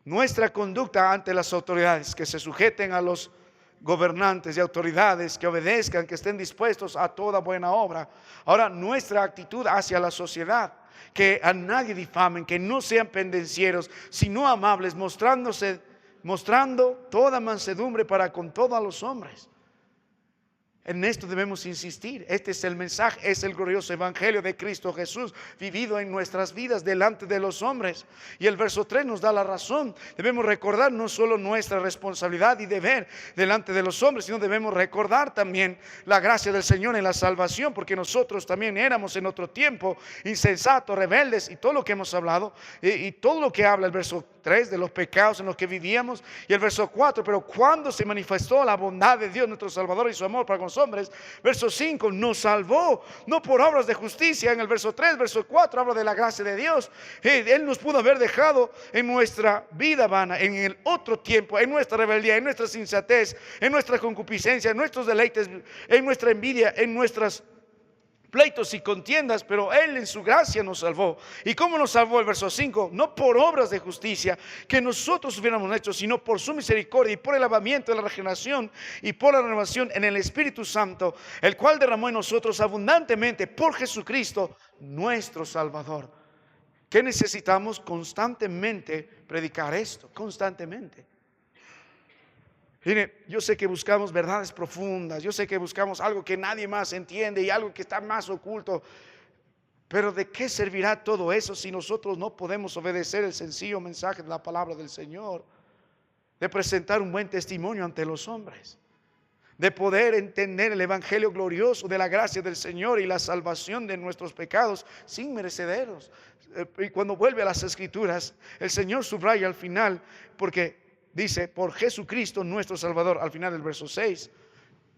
Nuestra conducta ante las autoridades, que se sujeten a los gobernantes y autoridades, que obedezcan, que estén dispuestos a toda buena obra. Ahora, nuestra actitud hacia la sociedad, que a nadie difamen, que no sean pendencieros, sino amables, mostrando toda mansedumbre para con todos los hombres. En esto debemos insistir. Este es el mensaje, es el glorioso evangelio de Cristo Jesús vivido en nuestras vidas delante de los hombres. Y el verso 3 nos da la razón. Debemos recordar no solo nuestra responsabilidad y deber delante de los hombres, sino debemos recordar también la gracia del Señor en la salvación, porque nosotros también éramos en otro tiempo insensatos, rebeldes, y todo lo que hemos hablado, y todo lo que habla el verso 3 de los pecados en los que vivíamos, y el verso 4, pero cuando se manifestó la bondad de Dios nuestro Salvador y su amor para con los hombres, verso 5, nos salvó, no por obras de justicia. En el verso 3, verso 4 habla de la gracia de Dios. Él nos pudo haber dejado en nuestra vida vana, en el otro tiempo, en nuestra rebeldía, en nuestra insensatez, en nuestra concupiscencia, en nuestros deleites, en nuestra envidia, en nuestras pleitos y contiendas, pero Él en su gracia nos salvó. ¿Y cómo nos salvó? El verso 5, no por obras de justicia que nosotros hubiéramos hecho, sino por su misericordia y por el lavamiento de la regeneración y por la renovación en el Espíritu Santo, el cual derramó en nosotros abundantemente por Jesucristo nuestro Salvador. ¿Qué necesitamos? Constantemente predicar esto, constantemente. Mire, yo sé que buscamos verdades profundas, yo sé que buscamos algo que nadie más entiende y algo que está más oculto, pero ¿de qué servirá todo eso si nosotros no podemos obedecer el sencillo mensaje de la palabra del Señor, de presentar un buen testimonio ante los hombres, de poder entender el evangelio glorioso de la gracia del Señor y la salvación de nuestros pecados sin merecederos? Y cuando vuelve a las Escrituras, el Señor subraya al final, porque dice, por Jesucristo nuestro Salvador, al final del verso 6,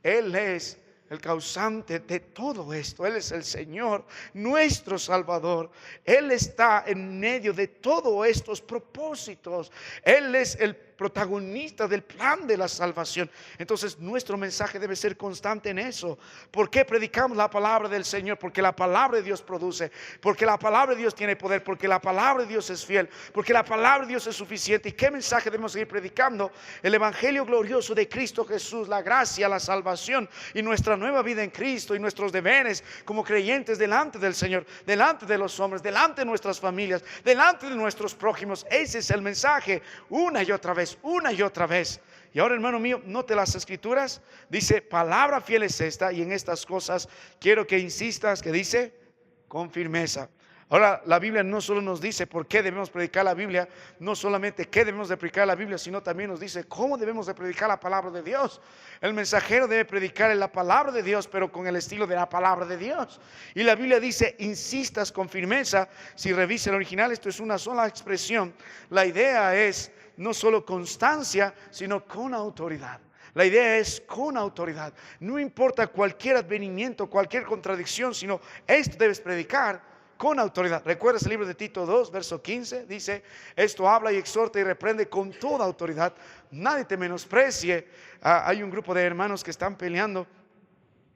Él es el causante de todo esto. Él es el Señor, nuestro Salvador. Él está en medio de todos estos propósitos. Él es el protagonista del plan de la salvación. Entonces nuestro mensaje debe ser constante en eso. ¿Por qué predicamos la palabra del Señor? Porque la palabra de Dios produce, porque la palabra de Dios tiene poder, porque la palabra de Dios es fiel, porque la palabra de Dios es suficiente. ¿Y qué mensaje debemos seguir predicando? El evangelio glorioso de Cristo Jesús, la gracia, la salvación y nuestra nueva vida en Cristo y nuestros deberes como creyentes delante del Señor, delante de los hombres, delante de nuestras familias, delante de nuestros prójimos. Ese es el mensaje, una y otra vez, una y otra vez. Y ahora, hermano mío, note las Escrituras. Dice, palabra fiel es esta, y en estas cosas quiero que insistas, que dice, con firmeza. Ahora, la Biblia no solo nos dice por qué debemos predicar la Biblia, no solamente qué debemos de predicar la Biblia, sino también nos dice cómo debemos de predicar la palabra de Dios. El mensajero debe predicar en la palabra de Dios, pero con el estilo de la palabra de Dios. Y la Biblia dice, insistas con firmeza. Si revisa el original, esto es una sola expresión. La idea es no solo constancia, sino con autoridad. La idea es con autoridad. No importa cualquier advenimiento, cualquier contradicción, sino esto debes predicar con autoridad. ¿Recuerdas el libro de Tito 2, verso 15? Dice, esto habla y exhorta y reprende con toda autoridad. Nadie te menosprecie. Hay un grupo de hermanos que están peleando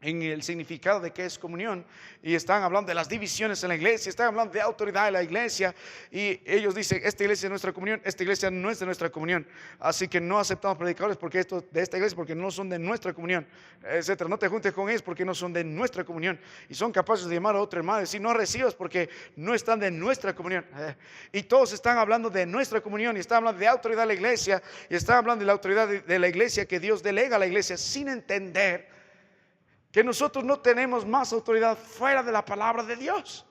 en el significado de qué es comunión, y están hablando de las divisiones en la iglesia, están hablando de autoridad en la iglesia, y ellos dicen, esta iglesia es nuestra comunión, esta iglesia no es de nuestra comunión, así que no aceptamos predicadores porque esto de esta iglesia porque no son de nuestra comunión, etcétera. No te juntes con ellos porque no son de nuestra comunión, y son capaces de llamar a otro hermano y decir, no recibas porque no están de nuestra comunión, y todos están hablando de nuestra comunión, y están hablando de autoridad de la iglesia, y están hablando de la autoridad de la iglesia que Dios delega a la iglesia, sin entender que nosotros no tenemos más autoridad fuera de la palabra de Dios.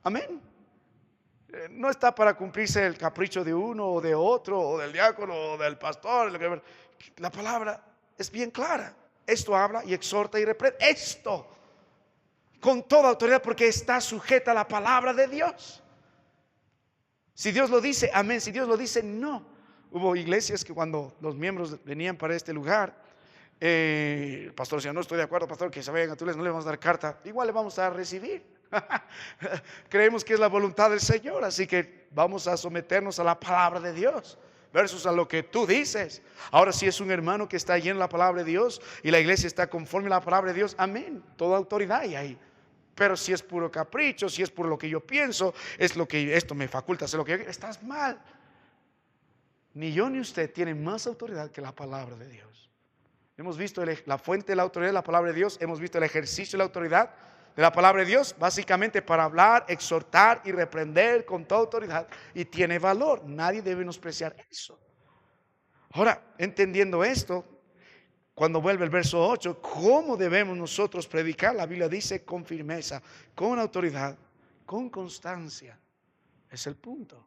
Amén. No está para cumplirse el capricho de uno o de otro, o del diácono o del pastor. La palabra es bien clara. Esto habla y exhorta y reprende. Esto con toda autoridad, porque está sujeta a la palabra de Dios. Si Dios lo dice, amén. Si Dios lo dice, no. Hubo iglesias que cuando los miembros venían para este lugar, el pastor decía, no estoy de acuerdo, pastor, que se vayan a tu iglesia, no le vamos a dar carta. Igual le vamos a recibir. Creemos que es la voluntad del Señor, así que vamos a someternos a la palabra de Dios versus a lo que tú dices. Ahora, si es un hermano que está lleno en la palabra de Dios y la iglesia está conforme a la palabra de Dios, amén, toda autoridad hay ahí. Pero si es puro capricho, si es por lo que yo pienso, es lo que esto me faculta hacer lo que yo, estás mal. Ni yo ni usted tienen más autoridad que la palabra de Dios. Hemos visto la fuente de la autoridad de la palabra de Dios. Hemos visto el ejercicio de la autoridad de la palabra de Dios, básicamente para hablar, exhortar y reprender con toda autoridad. Y tiene valor. Nadie debe menospreciar eso. Ahora, entendiendo esto, cuando vuelve el verso 8, ¿cómo debemos nosotros predicar? La Biblia dice con firmeza, con autoridad, con constancia. Es el punto.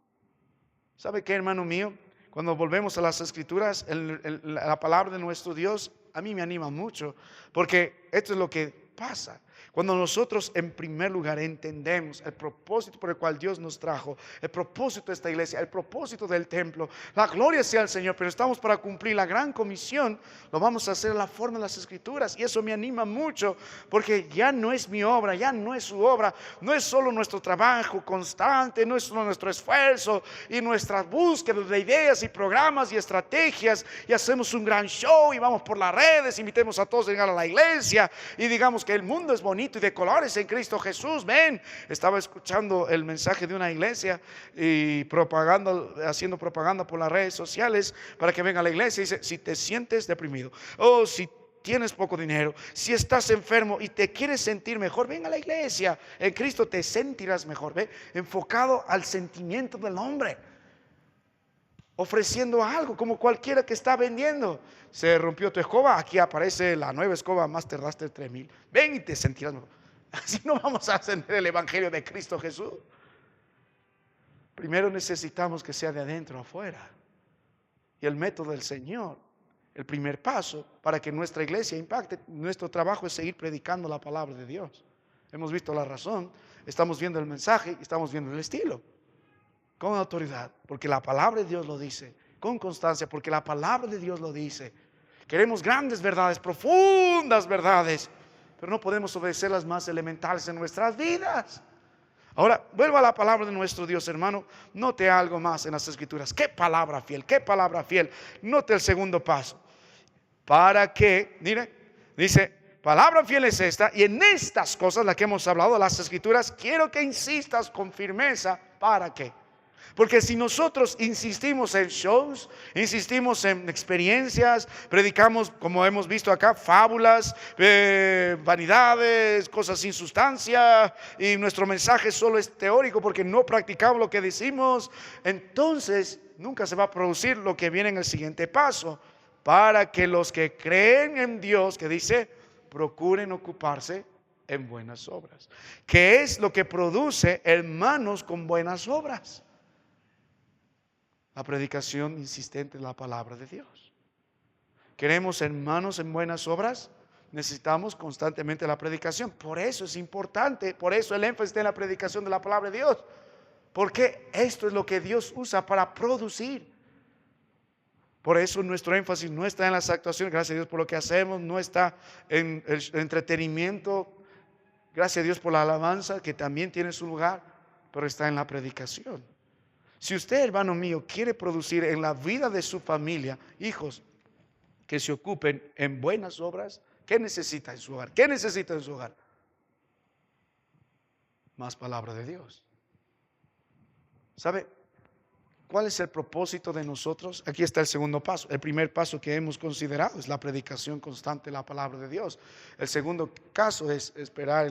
¿Sabe qué, hermano mío? Cuando volvemos a las escrituras, la palabra de nuestro Dios a mí me anima mucho, porque esto es lo que pasa. Cuando nosotros en primer lugar entendemos el propósito por el cual Dios nos trajo, el propósito de esta iglesia, el propósito del templo, la gloria sea al Señor, pero estamos para cumplir la gran comisión, lo vamos a hacer en la forma de las escrituras, y eso me anima mucho, porque ya no es mi obra, ya no es su obra, no es solo nuestro trabajo constante, no es solo nuestro esfuerzo y nuestra búsqueda de ideas y programas y estrategias, y hacemos un gran show y vamos por las redes, invitemos a todos a llegar a la iglesia y digamos que el mundo es bonito y de colores en Cristo Jesús. Ven, estaba escuchando el mensaje de una iglesia y haciendo propaganda por las redes sociales para que venga a la iglesia. Dice, si te sientes deprimido o si tienes poco dinero, si estás enfermo y te quieres sentir mejor, ven a la iglesia. En Cristo te sentirás mejor. Ve, enfocado al sentimiento del hombre, ofreciendo algo como cualquiera que está vendiendo. Se rompió tu escoba, aquí aparece la nueva escoba Master Duster 3000. Ven y te sentirás mejor. Así no vamos a ascender el evangelio de Cristo Jesús. Primero necesitamos que sea de adentro a afuera. Y el método del Señor, el primer paso para que nuestra iglesia impacte, nuestro trabajo es seguir predicando la palabra de Dios. Hemos visto la razón, estamos viendo el mensaje y estamos viendo el estilo. Con autoridad, porque la palabra de Dios lo dice. Con constancia, porque la palabra de Dios lo dice. Queremos grandes verdades, profundas verdades, pero no podemos obedecer las más elementales en nuestras vidas. Ahora, vuelva a la palabra de nuestro Dios, hermano. Note algo más en las escrituras. ¿Qué palabra fiel? ¿Qué palabra fiel? Note el segundo paso. Para que, mire, dice, palabra fiel es esta, y en estas cosas, las que hemos hablado de las escrituras, quiero que insistas con firmeza. ¿Para qué? Porque si nosotros insistimos en shows, insistimos en experiencias, predicamos, como hemos visto acá, fábulas, vanidades, cosas sin sustancia, y nuestro mensaje solo es teórico porque no practicamos lo que decimos, entonces nunca se va a producir lo que viene en el siguiente paso. Para que los que creen en Dios, que dice, procuren ocuparse en buenas obras. ¿Qué es lo que produce hermanos con buenas obras? La predicación insistente de la palabra de Dios. ¿Queremos hermanos en buenas obras? Necesitamos constantemente la predicación. Por eso es importante, por eso el énfasis está en la predicación de la palabra de Dios. Porque esto es lo que Dios usa para producir. Por eso nuestro énfasis no está en las actuaciones, gracias a Dios por lo que hacemos, no está en el entretenimiento, gracias a Dios por la alabanza que también tiene su lugar, pero está en la predicación. Si usted, hermano mío, quiere producir en la vida de su familia, hijos, que se ocupen en buenas obras. ¿Qué necesita en su hogar? ¿Qué necesita en su hogar? Más palabra de Dios. ¿Sabe cuál es el propósito de nosotros? Aquí está el segundo paso. El primer paso que hemos considerado es la predicación constante de la palabra de Dios. El segundo caso es esperar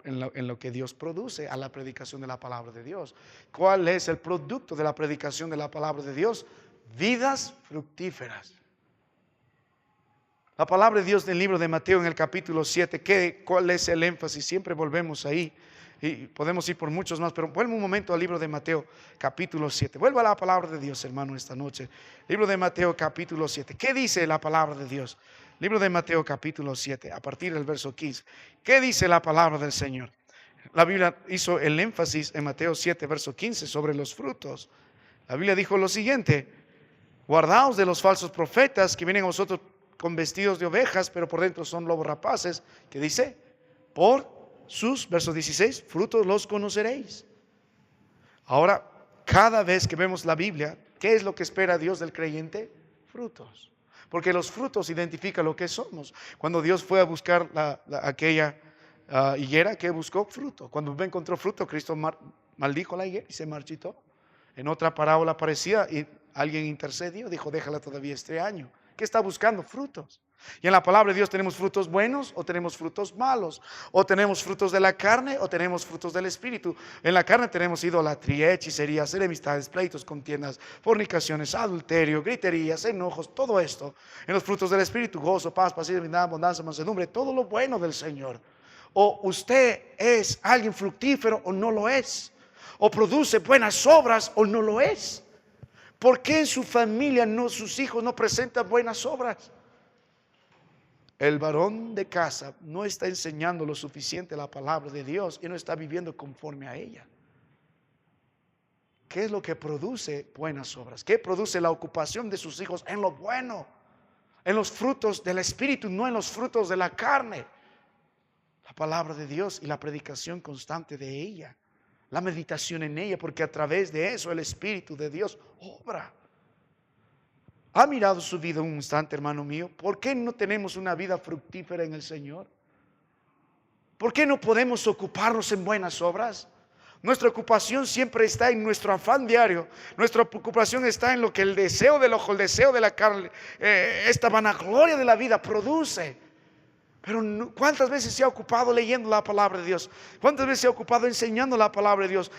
en lo que Dios produce a la predicación de la palabra de Dios. ¿Cuál es el producto de la predicación de la palabra de Dios? Vidas fructíferas. La palabra de Dios del libro de Mateo en el capítulo 7, ¿cuál es el énfasis? Siempre volvemos ahí. Y podemos ir por muchos más, pero vuelvo un momento al libro de Mateo, capítulo 7. Vuelva a la palabra de Dios, hermano, esta noche. Libro de Mateo, capítulo 7. ¿Qué dice la palabra de Dios? Libro de Mateo, capítulo 7, a partir del verso 15. ¿Qué dice la palabra del Señor? La Biblia hizo el énfasis en Mateo 7, verso 15, sobre los frutos. La Biblia dijo lo siguiente: guardaos de los falsos profetas que vienen a vosotros con vestidos de ovejas, pero por dentro son lobos rapaces. ¿Qué dice? Por sus, verso 16, frutos los conoceréis. Ahora, cada vez que vemos la Biblia, ¿qué es lo que espera Dios del creyente? Frutos. Porque los frutos identifican lo que somos. Cuando Dios fue a buscar aquella higuera, ¿qué buscó? Fruto. Cuando encontró fruto, Cristo maldijo la higuera y se marchitó. En otra parábola parecida, y alguien intercedió, dijo, déjala todavía este año. ¿Qué está buscando? Frutos. Y en la palabra de Dios tenemos frutos buenos o tenemos frutos malos, o tenemos frutos de la carne o tenemos frutos del espíritu. En la carne tenemos idolatría, hechicerías, enemistades, pleitos, contiendas, fornicaciones, adulterio, griterías, enojos, todo esto. En los frutos del espíritu, gozo, paz, paciencia, abundancia, mansedumbre, todo lo bueno del Señor. O usted es alguien fructífero o no lo es, o produce buenas obras o no lo es. ¿Por qué en su familia sus hijos no presentan buenas obras? El varón de casa no está enseñando lo suficiente la palabra de Dios y no está viviendo conforme a ella. ¿Qué es lo que produce buenas obras? ¿Qué produce la ocupación de sus hijos en lo bueno? En los frutos del espíritu, no en los frutos de la carne. La palabra de Dios y la predicación constante de ella. La meditación en ella, porque a través de eso el Espíritu de Dios obra. ¿Ha mirado su vida un instante, hermano mío? ¿Por qué no tenemos una vida fructífera en el Señor? ¿Por qué no podemos ocuparnos en buenas obras? Nuestra ocupación siempre está en nuestro afán diario. Nuestra ocupación está en lo que el deseo del ojo, el deseo de la carne, esta vanagloria de la vida produce. Pero ¿cuántas veces se ha ocupado leyendo la palabra de Dios? ¿Cuántas veces se ha ocupado enseñando la palabra de Dios?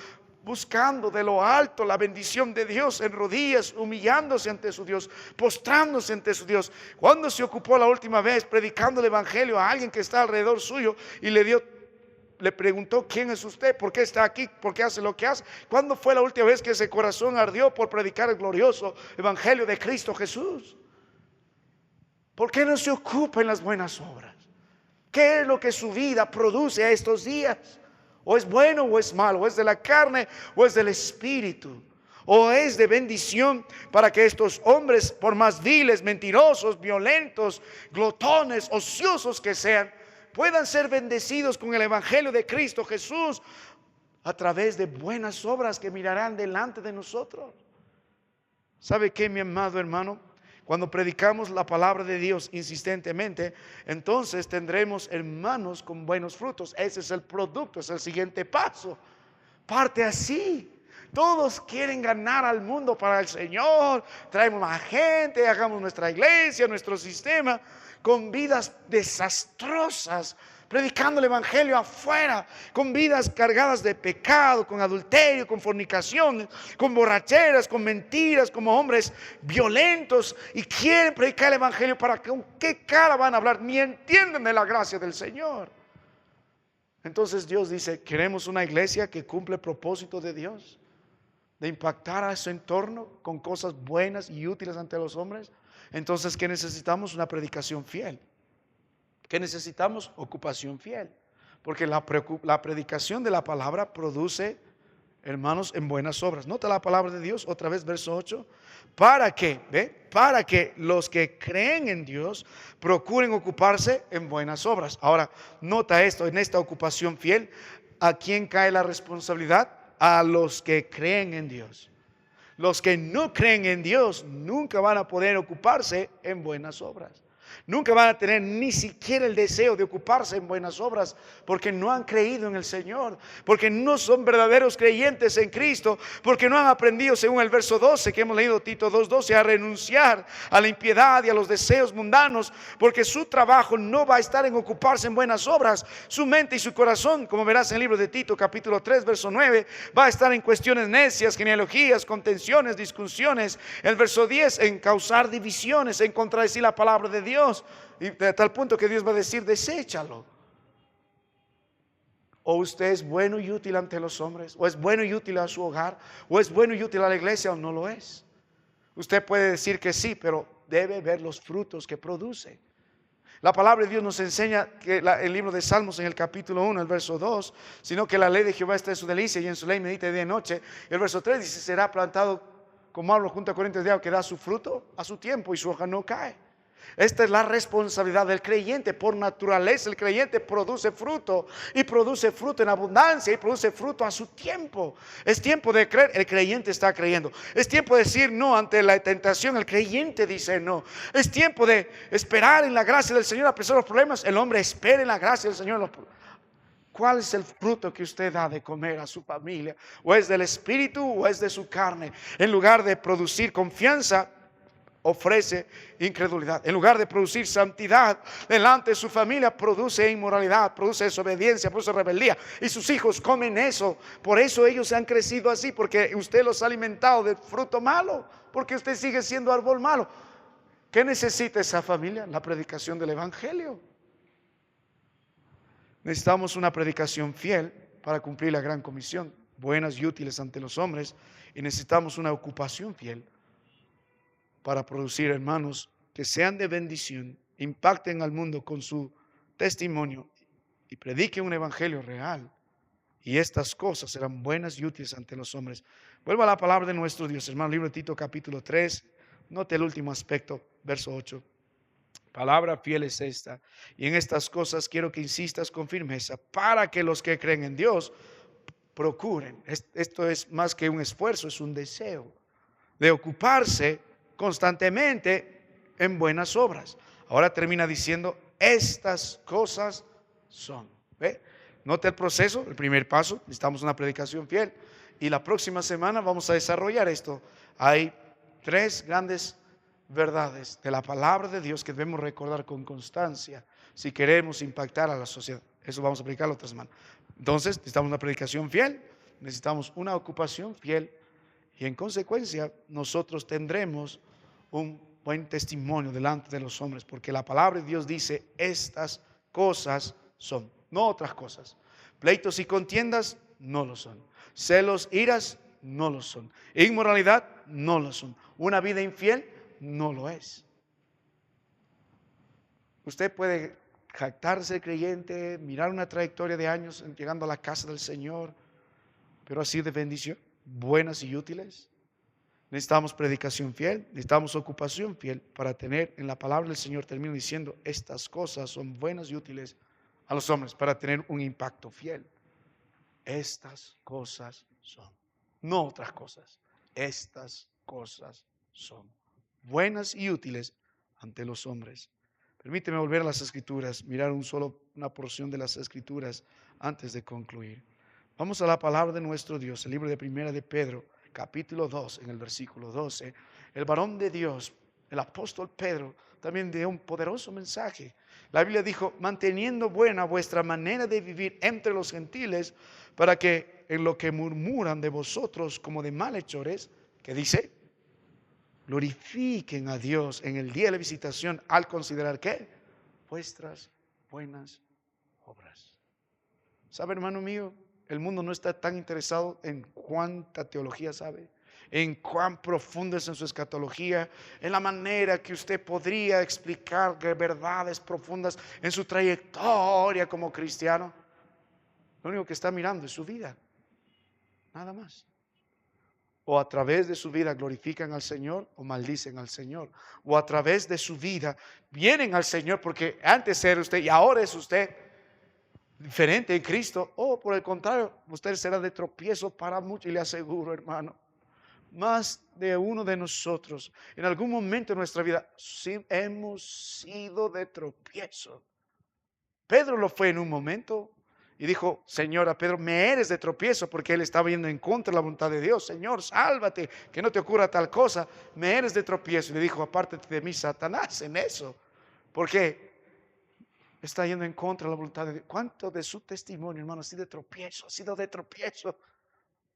Buscando de lo alto la bendición de Dios en rodillas, humillándose ante su Dios, postrándose ante su Dios. ¿Cuándo se ocupó la última vez predicando el evangelio a alguien que está alrededor suyo y le preguntó, ¿quién es usted? ¿Por qué está aquí? ¿Por qué hace lo que hace? ¿Cuándo fue la última vez que ese corazón ardió por predicar el glorioso evangelio de Cristo Jesús? ¿Por qué no se ocupa en las buenas obras? ¿Qué es lo que su vida produce a estos días? ¿O es bueno o es malo? ¿O es de la carne o es del espíritu? ¿O es de bendición para que estos hombres, por más viles, mentirosos, violentos, glotones, ociosos que sean, puedan ser bendecidos con el evangelio de Cristo Jesús a través de buenas obras que mirarán delante de nosotros? ¿Sabe qué, mi amado hermano? Cuando predicamos la palabra de Dios insistentemente, entonces tendremos hermanos con buenos frutos. Ese es el producto, es el siguiente paso. Parte así. Todos quieren ganar al mundo para el Señor. Traemos más gente, hagamos nuestra iglesia, nuestro sistema, con vidas desastrosas, predicando el evangelio afuera, con vidas cargadas de pecado, con adulterio, con fornicación, con borracheras, con mentiras, como hombres violentos, y quieren predicar el evangelio para que, ¿con qué cara van a hablar? Ni entienden de la gracia del Señor. Entonces Dios dice, queremos una iglesia que cumple el propósito de Dios, de impactar a su entorno con cosas buenas y útiles ante los hombres. Entonces, ¿qué necesitamos? Una predicación fiel. ¿Qué necesitamos? Ocupación fiel. Porque la predicación de la palabra produce, hermanos, en buenas obras. Nota la palabra de Dios, otra vez verso 8. ¿Para qué? ¿Ve? Para que los que creen en Dios procuren ocuparse en buenas obras. Ahora, nota esto, en esta ocupación fiel, ¿a quién cae la responsabilidad? A los que creen en Dios. Los que no creen en Dios nunca van a poder ocuparse en buenas obras. Nunca van a tener ni siquiera el deseo de ocuparse en buenas obras porque no han creído en el Señor, porque no son verdaderos creyentes en Cristo, porque no han aprendido, según el verso 12 que hemos leído, Tito 2:12, a renunciar a la impiedad y a los deseos mundanos, porque su trabajo no va a estar en ocuparse en buenas obras. Su mente y su corazón, como verás en el libro de Tito capítulo 3 verso 9, va a estar en cuestiones necias, genealogías, contenciones, discusiones. El verso 10 en causar divisiones, en contradecir la palabra de Dios. Y de tal punto que Dios va a decir, deséchalo. O usted es bueno y útil ante los hombres, o es bueno y útil a su hogar, o es bueno y útil a la iglesia, o no lo es. Usted puede decir que sí, pero debe ver los frutos que produce. La palabra de Dios nos enseña que el libro de Salmos en el capítulo 1, el verso 2, sino que la ley de Jehová está en su delicia y en su ley medita día y noche. El verso 3 dice, será plantado como árbol junto a corrientes de agua que da su fruto a su tiempo y su hoja no cae. Esta es la responsabilidad del creyente. Por naturaleza el creyente produce fruto, y produce fruto en abundancia, y produce fruto a su tiempo. Es tiempo de creer, el creyente está creyendo. Es tiempo de decir no ante la tentación, el creyente dice no. Es tiempo de esperar en la gracia del Señor a pesar de los problemas, el hombre espera en la gracia del Señor. ¿Cuál es el fruto que usted da de comer a su familia? ¿O es del espíritu o es de su carne? En lugar de producir confianza, ofrece incredulidad. En lugar de producir santidad delante de su familia, produce inmoralidad, produce desobediencia, produce rebeldía. Y sus hijos comen eso. Por eso ellos han crecido así, porque usted los ha alimentado de fruto malo, porque usted sigue siendo árbol malo. ¿Qué necesita esa familia? La predicación del evangelio. Necesitamos una predicación fiel para cumplir la gran comisión, buenas y útiles ante los hombres, y necesitamos una ocupación fiel para producir hermanos que sean de bendición, impacten al mundo con su testimonio y prediquen un evangelio real. Y estas cosas serán buenas y útiles ante los hombres. Vuelvo a la palabra de nuestro Dios, hermano, libro de Tito capítulo 3, note el último aspecto, verso 8. Palabra fiel es esta, y en estas cosas quiero que insistas con firmeza, para que los que creen en Dios procuren. Esto es más que un esfuerzo, es un deseo de ocuparse constantemente en buenas obras. Ahora termina diciendo, estas cosas son. ¿Ve? Note el proceso, el primer paso, necesitamos una predicación fiel. Y la próxima semana vamos a desarrollar esto. Hay 3 grandes verdades de la palabra de Dios que debemos recordar con constancia si queremos impactar a la sociedad. Eso vamos a aplicar la otra semana. Entonces, necesitamos una predicación fiel, necesitamos una ocupación fiel, y en consecuencia nosotros tendremos un buen testimonio delante de los hombres, porque la palabra de Dios dice, estas cosas son, no otras cosas. Pleitos y contiendas no lo son. Celos, iras no lo son. Inmoralidad no lo son. Una vida infiel no lo es. Usted puede jactarse creyente, mirar una trayectoria de años llegando a la casa del Señor, pero así de bendición, buenas y útiles. Necesitamos predicación fiel, necesitamos ocupación fiel para tener en la palabra del Señor, termino diciendo, estas cosas son buenas y útiles a los hombres para tener un impacto fiel. Estas cosas son, no otras cosas, estas cosas son buenas y útiles ante los hombres. Permíteme volver a las Escrituras, mirar una porción de las Escrituras antes de concluir. Vamos a la palabra de nuestro Dios, el libro de Primera de Pedro, capítulo 2, en el versículo 12. El varón de Dios, el apóstol Pedro, también dio un poderoso mensaje. La Biblia dijo, manteniendo buena vuestra manera de vivir entre los gentiles, para que en lo que murmuran de vosotros como de malhechores, ¿qué dice? Glorifiquen a Dios en el día de la visitación al considerar ¿qué? Vuestras buenas obras. ¿Sabe, hermano mío? El mundo no está tan interesado en cuánta teología sabe, en cuán profundo es en su escatología, en la manera que usted podría explicar verdades profundas en su trayectoria como cristiano. Lo único que está mirando es su vida, nada más. O a través de su vida glorifican al Señor o maldicen al Señor. O a través de su vida vienen al Señor porque antes era usted y ahora es usted diferente en Cristo. O por el contrario, usted será de tropiezo para muchos. Y le aseguro, hermano, más de uno de nosotros, en algún momento de nuestra vida, sí, hemos sido de tropiezo. Pedro lo fue en un momento y dijo, Señor, a Pedro, me eres de tropiezo, porque él estaba yendo en contra de la voluntad de Dios. Señor, sálvate, que no te ocurra tal cosa. Me eres de tropiezo. Y le dijo, apártate de mí, Satanás, en eso. Porque está yendo en contra de la voluntad de Dios. ¿Cuánto de su testimonio, hermano, ha sido de tropiezo? Ha sido de tropiezo.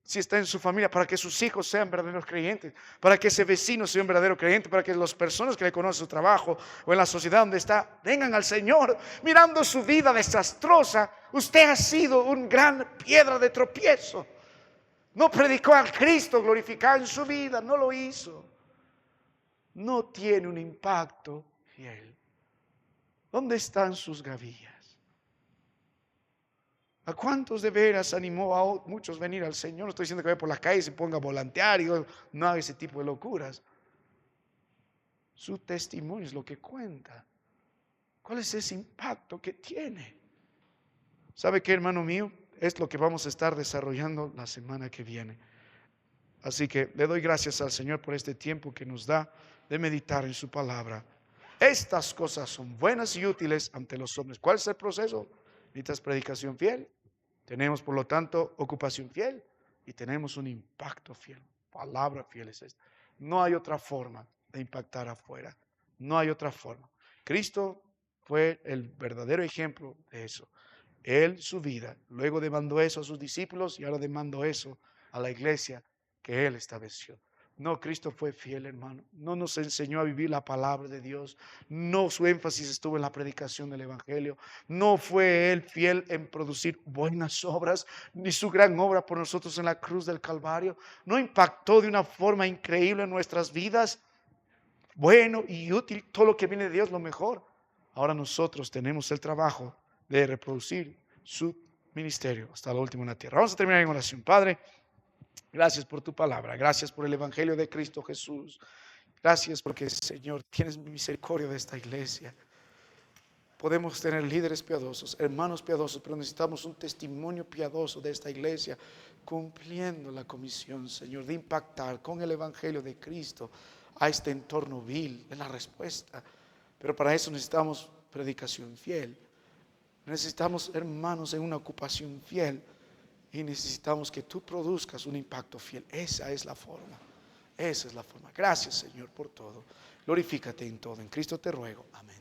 Si está en su familia, para que sus hijos sean verdaderos creyentes, para que ese vecino sea un verdadero creyente, para que las personas que le conocen su trabajo o en la sociedad donde está, vengan al Señor. Mirando su vida desastrosa, usted ha sido un gran piedra de tropiezo. No predicó a Cristo glorificado en su vida, no lo hizo. No tiene un impacto fiel. ¿Dónde están sus gavillas? ¿A cuántos de veras animó a muchos a venir al Señor? No estoy diciendo que vaya por la calle y se ponga a volantear y no haga ese tipo de locuras. Su testimonio es lo que cuenta. ¿Cuál es ese impacto que tiene? ¿Sabe qué, hermano mío? Es lo que vamos a estar desarrollando la semana que viene. Así que le doy gracias al Señor por este tiempo que nos da de meditar en su palabra. Estas cosas son buenas y útiles ante los hombres. ¿Cuál es el proceso? Necesitas predicación fiel. Tenemos, por lo tanto, ocupación fiel y tenemos un impacto fiel. Palabra fiel es esta. No hay otra forma de impactar afuera. No hay otra forma. Cristo fue el verdadero ejemplo de eso. Él, su vida, luego demandó eso a sus discípulos y ahora demandó eso a la iglesia que Él estableció. No, Cristo fue fiel, hermano. No nos enseñó a vivir la palabra de Dios. No, su énfasis estuvo en la predicación del Evangelio. No fue Él fiel en producir buenas obras, ni su gran obra por nosotros en la cruz del Calvario. No impactó de una forma increíble en nuestras vidas. Bueno y útil, todo lo que viene de Dios, lo mejor. Ahora nosotros tenemos el trabajo de reproducir su ministerio hasta lo último en la tierra. Vamos a terminar en oración. Padre, gracias por tu palabra. Gracias por el Evangelio de Cristo Jesús. Gracias porque, Señor, tienes misericordia de esta iglesia. Podemos tener líderes piadosos, hermanos piadosos, pero necesitamos un testimonio piadoso de esta iglesia cumpliendo la comisión, Señor, de impactar con el Evangelio de Cristo a este entorno vil. Es la respuesta. Pero para eso necesitamos predicación fiel. Necesitamos hermanos en una ocupación fiel. Y necesitamos que tú produzcas un impacto fiel. Esa es la forma. Esa es la forma. Gracias, Señor, por todo. Glorifícate en todo. En Cristo te ruego. Amén.